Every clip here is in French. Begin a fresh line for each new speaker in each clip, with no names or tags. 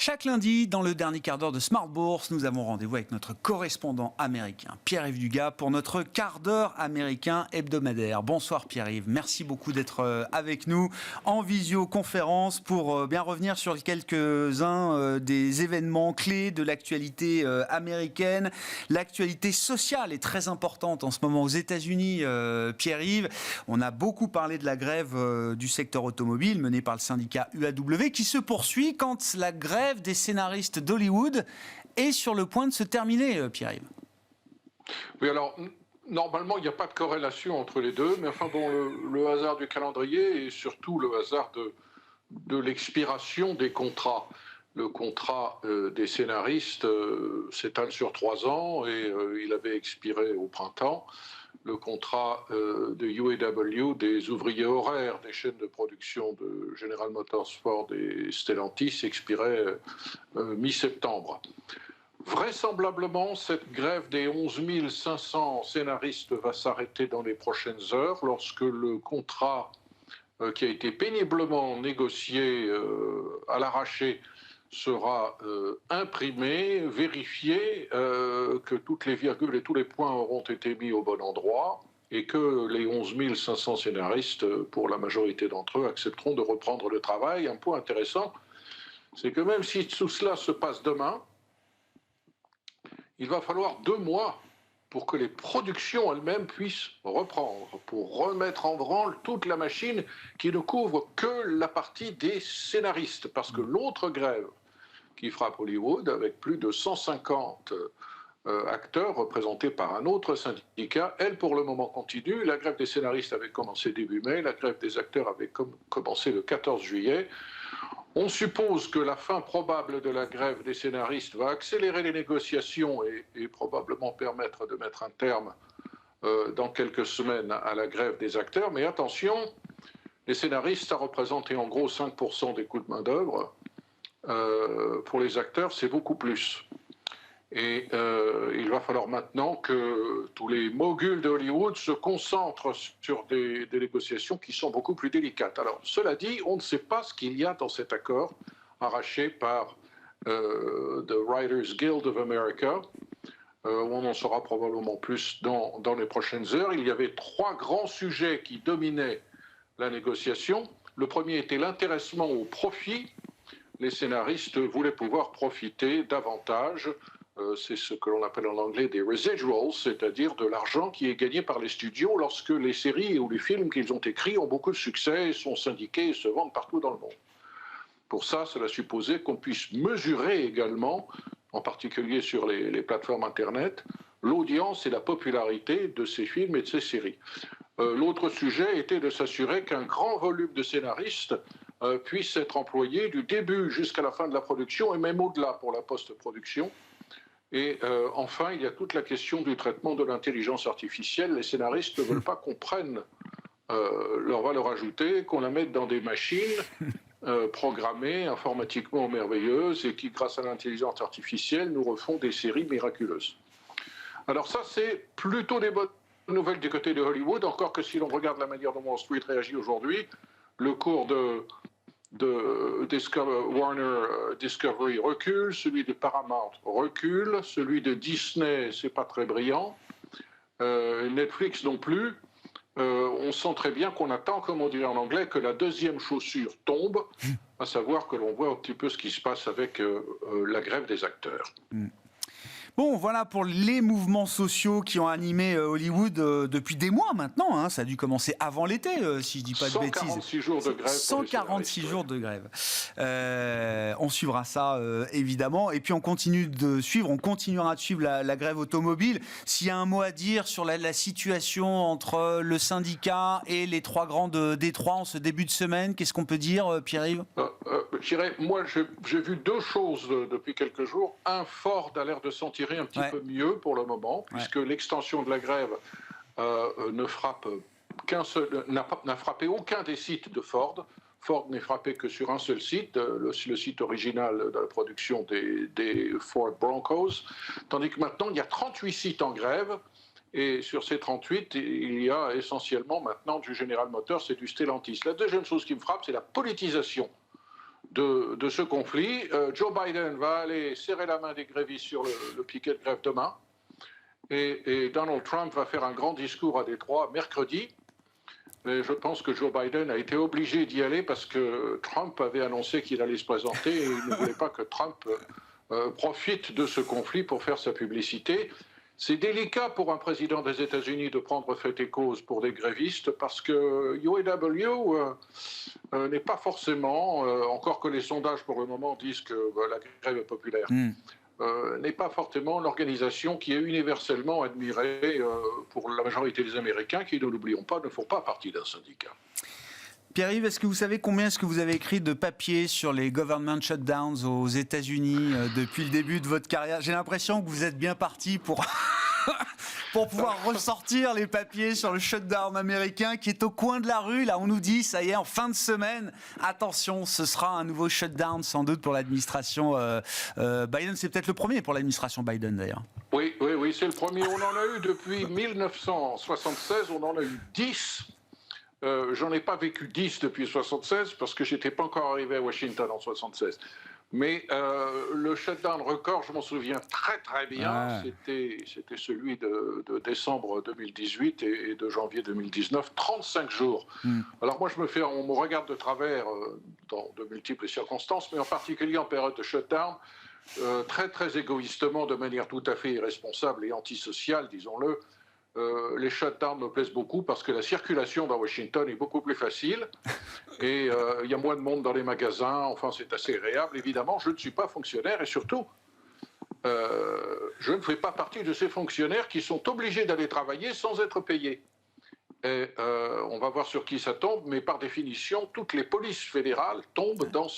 Chaque lundi, dans le dernier quart d'heure de Smart Bourse, nous avons rendez-vous avec notre correspondant américain, Pierre-Yves Dugas, pour notre quart d'heure américain hebdomadaire. Bonsoir Pierre-Yves, merci beaucoup d'être avec nous en visioconférence pour bien revenir sur quelques-uns des événements clés de l'actualité américaine. L'actualité sociale est très importante en ce moment aux États-Unis, Pierre-Yves. On a beaucoup parlé de la grève du secteur automobile menée par le syndicat UAW qui se poursuit quand la grève des scénaristes d'Hollywood est sur le point de se terminer, Pierre-Yves.
Oui, alors, normalement, il n'y a pas de corrélation entre les deux, mais enfin, bon, le hasard du calendrier et surtout le hasard de l'expiration des contrats. Le contrat des scénaristes s'étale sur 3 ans et il avait expiré au printemps. Le contrat de UAW, des ouvriers horaires des chaînes de production de General Motors, Ford et Stellantis, expirait mi-septembre. Vraisemblablement, cette grève des 11 500 scénaristes va s'arrêter dans les prochaines heures lorsque le contrat qui a été péniblement négocié à l'arraché sera imprimé, vérifié, que toutes les virgules et tous les points auront été mis au bon endroit et que les 11 500 scénaristes, pour la majorité d'entre eux, accepteront de reprendre le travail. Un point intéressant, c'est que même si tout cela se passe demain, il va falloir 2 mois pour que les productions elles-mêmes puissent reprendre, pour remettre en branle toute la machine qui ne couvre que la partie des scénaristes. Parce que l'autre grève qui frappe Hollywood, avec plus de 150 acteurs représentés par un autre syndicat, elle, pour le moment, continue. La grève des scénaristes avait commencé début mai, la grève des acteurs avait commencé le 14 juillet. On suppose que la fin probable de la grève des scénaristes va accélérer les négociations et probablement permettre de mettre un terme dans quelques semaines à la grève des acteurs. Mais attention, les scénaristes, ça représentait en gros 5% des coûts de main-d'œuvre. Pour les acteurs, c'est beaucoup plus. Et il va falloir maintenant que tous les moguls de Hollywood se concentrent sur des négociations qui sont beaucoup plus délicates. Alors, cela dit, on ne sait pas ce qu'il y a dans cet accord arraché par The Writers Guild of America. On en saura probablement plus dans les prochaines heures. Il y avait 3 grands sujets qui dominaient la négociation. Le premier était l'intéressement au profit. Les scénaristes voulaient pouvoir profiter davantage. C'est ce que l'on appelle en anglais des residuals, c'est-à-dire de l'argent qui est gagné par les studios lorsque les séries ou les films qu'ils ont écrits ont beaucoup de succès, sont syndiqués et se vendent partout dans le monde. Pour ça, cela supposait qu'on puisse mesurer également, en particulier sur les plateformes Internet, l'audience et la popularité de ces films et de ces séries. L'autre sujet était de s'assurer qu'un grand volume de scénaristes puisse être employé du début jusqu'à la fin de la production et même au-delà pour la post-production. Et enfin, il y a toute la question du traitement de l'intelligence artificielle. Les scénaristes ne veulent pas qu'on prenne leur valeur ajoutée, qu'on la mette dans des machines programmées informatiquement merveilleuses et qui, grâce à l'intelligence artificielle, nous refont des séries miraculeuses. Alors ça, c'est plutôt des bonnes nouvelles du côté de Hollywood, encore que si l'on regarde la manière dont Wall Street réagit aujourd'hui, le cours de Warner Discovery recule, celui de Paramount recule, celui de Disney, c'est pas très brillant, Netflix non plus. On sent très bien qu'on attend, comme on dirait en anglais, que la deuxième chaussure tombe, à savoir que l'on voit un petit peu ce qui se passe avec la grève des acteurs.
Bon, voilà pour les mouvements sociaux qui ont animé Hollywood depuis des mois maintenant. Hein. Ça a dû commencer avant l'été, si je dis pas de bêtises.
146 jours de grève.
146 jours de grève. On suivra ça, évidemment. Et puis, on continuera de suivre la grève automobile. S'il y a un mot à dire sur la situation entre le syndicat et les 3 grands de Détroit en ce début de semaine, qu'est-ce qu'on peut dire, Pierre-Yves ?
Je dirais, moi, j'ai vu 2 choses depuis quelques jours. Ford a l'air de s'en tirer un petit peu mieux pour le moment, puisque l'extension de la grève n'a frappé aucun des sites de Ford. Ford n'est frappé que sur un seul site, le site original de la production des Ford Broncos, tandis que maintenant, il y a 38 sites en grève. Et sur ces 38, il y a essentiellement maintenant du General Motors et du Stellantis. La deuxième chose qui me frappe, c'est la politisation de ce conflit. Joe Biden va aller serrer la main des grévistes sur le piquet de grève demain. Et Donald Trump va faire un grand discours à Détroit mercredi. Et je pense que Joe Biden a été obligé d'y aller parce que Trump avait annoncé qu'il allait se présenter et il ne voulait pas que Trump profite de ce conflit pour faire sa publicité. C'est délicat pour un président des États-Unis de prendre fait et cause pour des grévistes parce que UAW n'est pas forcément, encore que les sondages pour le moment disent que la grève est populaire, n'est pas forcément l'organisation qui est universellement admirée pour la majorité des Américains qui, ne l'oublions pas, ne font pas partie d'un syndicat.
Pierre-Yves, est-ce que vous savez combien est-ce que vous avez écrit de papiers sur les government shutdowns aux États-Unis depuis le début de votre carrière? J'ai l'impression que vous êtes bien parti pour pouvoir ressortir les papiers sur le shutdown américain qui est au coin de la rue. Là, on nous dit, ça y est, en fin de semaine, attention, ce sera un nouveau shutdown sans doute pour l'administration Biden. C'est peut-être le premier pour l'administration Biden d'ailleurs.
Oui, c'est le premier. On en a eu depuis 1976, on en a eu 10. J'en ai pas vécu 10 depuis 1976 parce que j'étais pas encore arrivé à Washington en 1976. Mais le shutdown record, je m'en souviens très bien, c'était celui de décembre 2018 et de janvier 2019, 35 jours. Alors moi, on me regarde de travers dans de multiples circonstances, mais en particulier en période de shutdown, très égoïstement, de manière tout à fait irresponsable et antisociale, disons-le. Les shutdowns me plaisent beaucoup parce que la circulation dans Washington est beaucoup plus facile et il y a moins de monde dans les magasins, enfin c'est assez agréable. Évidemment, je ne suis pas fonctionnaire et surtout, je ne fais pas partie de ces fonctionnaires qui sont obligés d'aller travailler sans être payés. Et on va voir sur qui ça tombe, mais par définition, toutes les polices fédérales tombent dans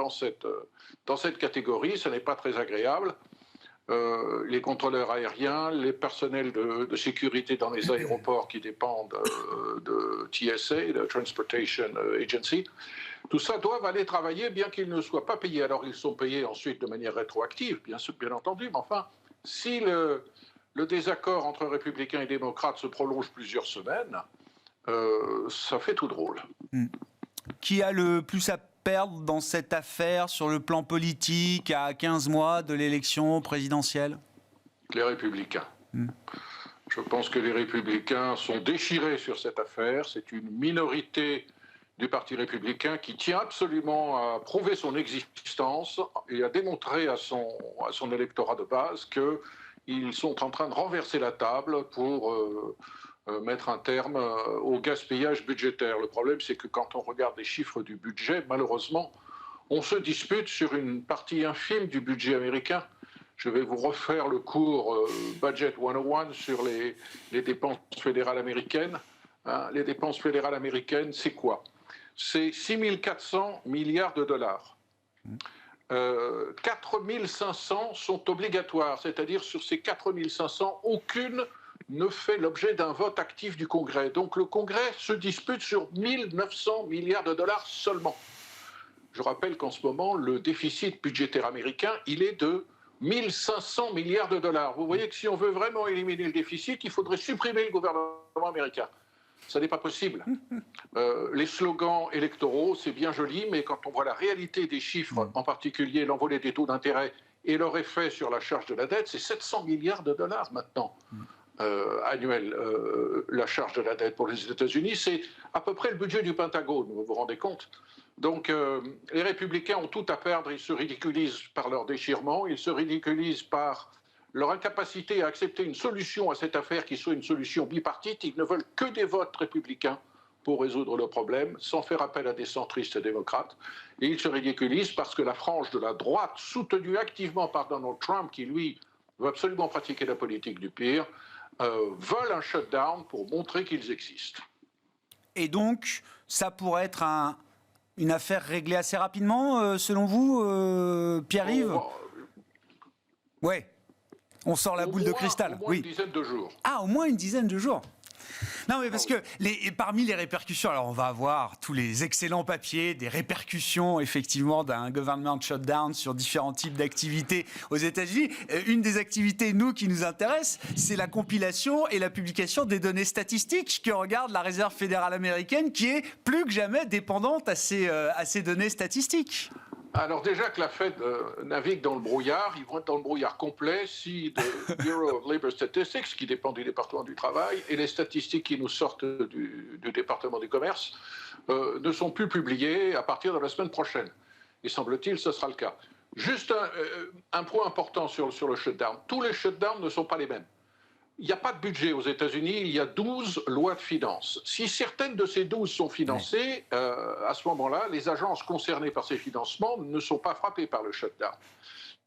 cette catégorie, ce n'est pas très agréable. Les contrôleurs aériens, les personnels de sécurité dans les aéroports qui dépendent de TSA, de Transportation Agency, tout ça doivent aller travailler bien qu'ils ne soient pas payés. Alors ils sont payés ensuite de manière rétroactive, bien entendu, mais enfin, si le désaccord entre républicains et démocrates se prolonge plusieurs semaines, ça fait tout drôle.
Qui a le plus à perdre dans cette affaire sur le plan politique à 15 mois de l'élection présidentielle?
Les Républicains. Je pense que les Républicains sont déchirés sur cette affaire. C'est une minorité du Parti républicain qui tient absolument à prouver son existence et à démontrer à son électorat de base qu'ils sont en train de renverser la table pour mettre un terme au gaspillage budgétaire. Le problème, c'est que quand on regarde les chiffres du budget, malheureusement, on se dispute sur une partie infime du budget américain. Je vais vous refaire le cours Budget 101 sur les dépenses fédérales américaines. Les dépenses fédérales américaines, c'est quoi? C'est 6 400 milliards de dollars. 4 500 sont obligatoires, c'est-à-dire sur ces 4 500, aucune ne fait l'objet d'un vote actif du Congrès. Donc le Congrès se dispute sur 1 900 milliards de dollars seulement. Je rappelle qu'en ce moment, le déficit budgétaire américain, il est de 1 500 milliards de dollars. Vous voyez que si on veut vraiment éliminer le déficit, il faudrait supprimer le gouvernement américain. Ça n'est pas possible. Les slogans électoraux, c'est bien joli, mais quand on voit la réalité des chiffres, en particulier l'envolée des taux d'intérêt et leur effet sur la charge de la dette, c'est 700 milliards de dollars maintenant. Annuel, la charge de la dette pour les États-Unis, c'est à peu près le budget du Pentagone, vous vous rendez compte? Donc les Républicains ont tout à perdre, ils se ridiculisent par leur déchirement, ils se ridiculisent par leur incapacité à accepter une solution à cette affaire qui soit une solution bipartite. Ils ne veulent que des votes républicains pour résoudre le problème, sans faire appel à des centristes et démocrates. Et ils se ridiculisent parce que la frange de la droite, soutenue activement par Donald Trump, qui lui veut absolument pratiquer la politique du pire, veulent un shutdown pour montrer qu'ils existent.
Et donc, ça pourrait être une affaire réglée assez rapidement, selon vous, Pierre-Yves? Ouais. On sort la boule de cristal.
Au moins une dizaine de jours.
Ah, au moins une dizaine de jours. Non, mais parce que parmi les répercussions, alors on va avoir tous les excellents papiers, des répercussions effectivement d'un government shutdown sur différents types d'activités aux États-Unis. Une des activités, nous, qui nous intéresse, c'est la compilation et la publication des données statistiques que regarde la Réserve fédérale américaine, qui est plus que jamais dépendante à ces données statistiques.
Alors déjà que la Fed navigue dans le brouillard, ils vont être dans le brouillard complet si le Bureau of Labor Statistics, qui dépend du département du travail, et les statistiques qui nous sortent du département du commerce ne sont plus publiées à partir de la semaine prochaine. Et semble-t-il, ce sera le cas. Juste un point important sur le shutdown. Tous les shutdowns ne sont pas les mêmes. Il n'y a pas de budget aux États-Unis, il y a 12 lois de finances. Si certaines de ces 12 sont financées, à ce moment-là, les agences concernées par ces financements ne sont pas frappées par le shutdown.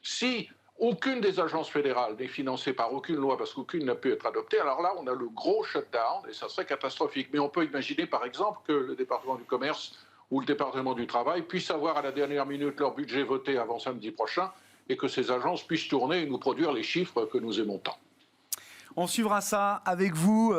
Si aucune des agences fédérales n'est financée par aucune loi parce qu'aucune n'a pu être adoptée, alors là, on a le gros shutdown et ça serait catastrophique. Mais on peut imaginer, par exemple, que le département du commerce ou le département du travail puissent avoir à la dernière minute leur budget voté avant samedi prochain et que ces agences puissent tourner et nous produire les chiffres que nous aimons tant.
On suivra ça avec vous,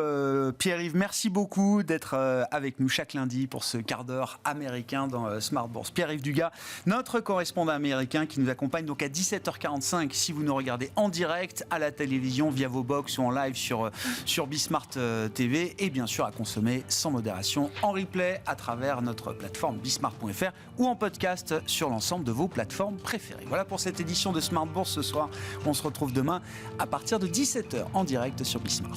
Pierre-Yves. Merci beaucoup d'être avec nous chaque lundi pour ce quart d'heure américain dans Smart Bourse. Pierre-Yves Dugas, notre correspondant américain qui nous accompagne donc à 17h45 si vous nous regardez en direct à la télévision via vos box ou en live sur Bismart TV et bien sûr à consommer sans modération en replay à travers notre plateforme bismart.fr ou en podcast sur l'ensemble de vos plateformes préférées. Voilà pour cette édition de Smart Bourse ce soir. On se retrouve demain à partir de 17h en direct sur Bismart.